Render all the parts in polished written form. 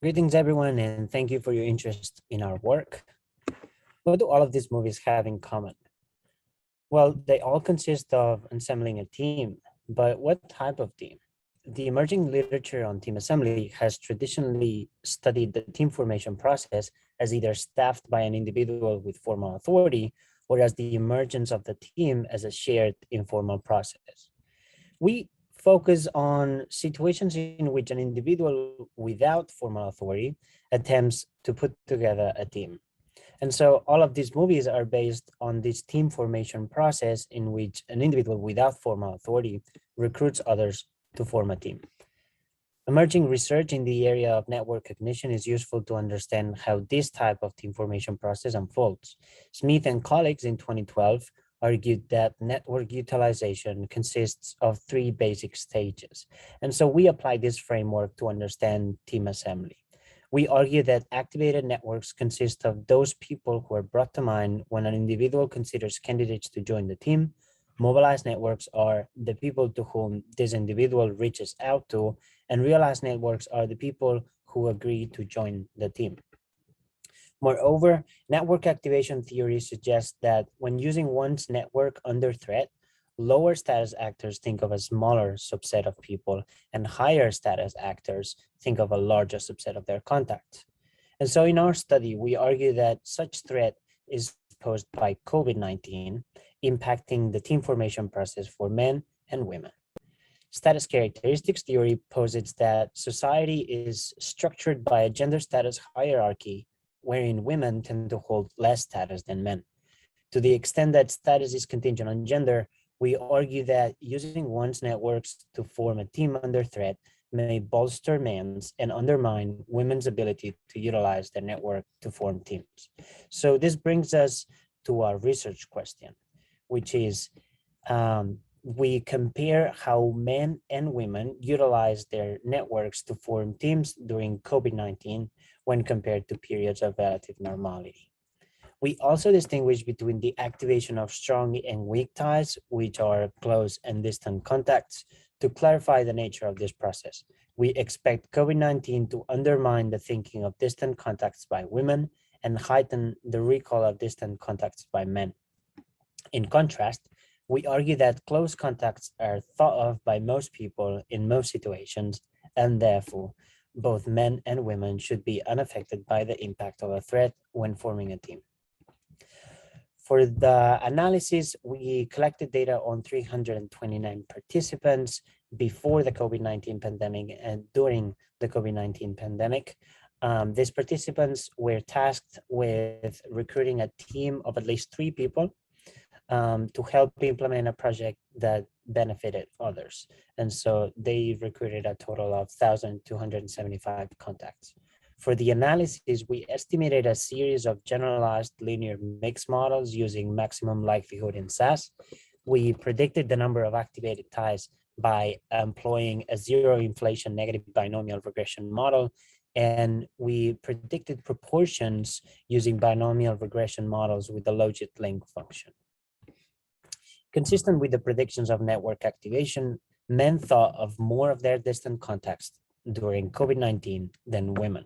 Greetings, everyone, and thank you for your interest in our work. What do all of these movies have in common? Well, they all consist of assembling a team, but what type of team? The emerging literature on team assembly has traditionally studied the team formation process as either staffed by an individual with formal authority or as the emergence of the team as a shared informal process. We focus on situations in which an individual without formal authority attempts to put together a team. And so all of these movies are based on this team formation process in which an individual without formal authority recruits others to form a team. Emerging research in the area of network cognition is useful to understand how this type of team formation process unfolds. Smith and colleagues in 2012 argued that network utilization consists of three basic stages. And so we apply this framework to understand team assembly. We argue that activated networks consist of those people who are brought to mind when an individual considers candidates to join the team. Mobilized networks are the people to whom this individual reaches out to, and realized networks are the people who agree to join the team. Moreover, network activation theory suggests that when using one's network under threat, lower status actors think of a smaller subset of people, and higher status actors think of a larger subset of their contacts. And so in our study, we argue that such threat is posed by COVID-19, impacting the team formation process for men and women. Status characteristics theory posits that society is structured by a gender status hierarchy wherein women tend to hold less status than men. To the extent that status is contingent on gender, we argue that using one's networks to form a team under threat may bolster men's and undermine women's ability to utilize their network to form teams. So this brings us to our research question, which is we compare how men and women utilize their networks to form teams during COVID-19 when compared to periods of relative normality. We also distinguish between the activation of strong and weak ties, which are close and distant contacts. To clarify the nature of this process, we expect COVID-19 to undermine the thinking of distant contacts by women and heighten the recall of distant contacts by men. In contrast, we argue that close contacts are thought of by most people in most situations, and therefore, both men and women should be unaffected by the impact of a threat when forming a team. For the analysis, we collected data on 329 participants before the COVID-19 pandemic and during the COVID-19 pandemic. These participants were tasked with recruiting a team of at least 3 people to help implement a project that benefited others. And so they recruited a total of 1,275 contacts. For the analysis, we estimated a series of generalized linear mixed models using maximum likelihood in SAS. We predicted the number of activated ties by employing a zero inflation negative binomial regression model, and we predicted proportions using binomial regression models with the logit link function. Consistent with the predictions of network activation, men thought of more of their distant contacts during COVID-19 than women.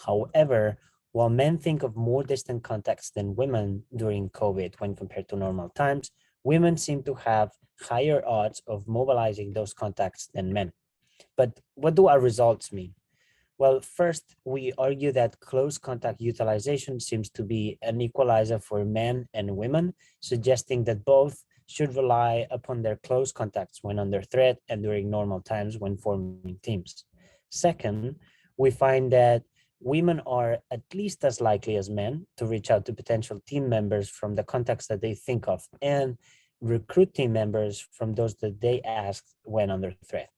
However, while men think of more distant contacts than women during COVID when compared to normal times, women seem to have higher odds of mobilizing those contacts than men. But what do our results mean? Well, first, we argue that close contact utilization seems to be an equalizer for men and women, suggesting that both should rely upon their close contacts when under threat and during normal times when forming teams. Second, we find that women are at least as likely as men to reach out to potential team members from the contacts that they think of and recruit team members from those that they ask when under threat.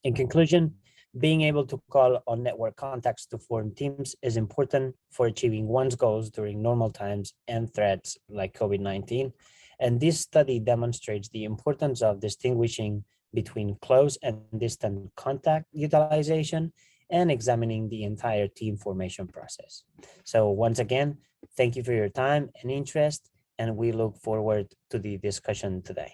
In conclusion, being able to call on network contacts to form teams is important for achieving one's goals during normal times and threats like COVID-19. And this study demonstrates the importance of distinguishing between close and distant contact utilization and examining the entire team formation process. So once again, thank you for your time and interest, and we look forward to the discussion today.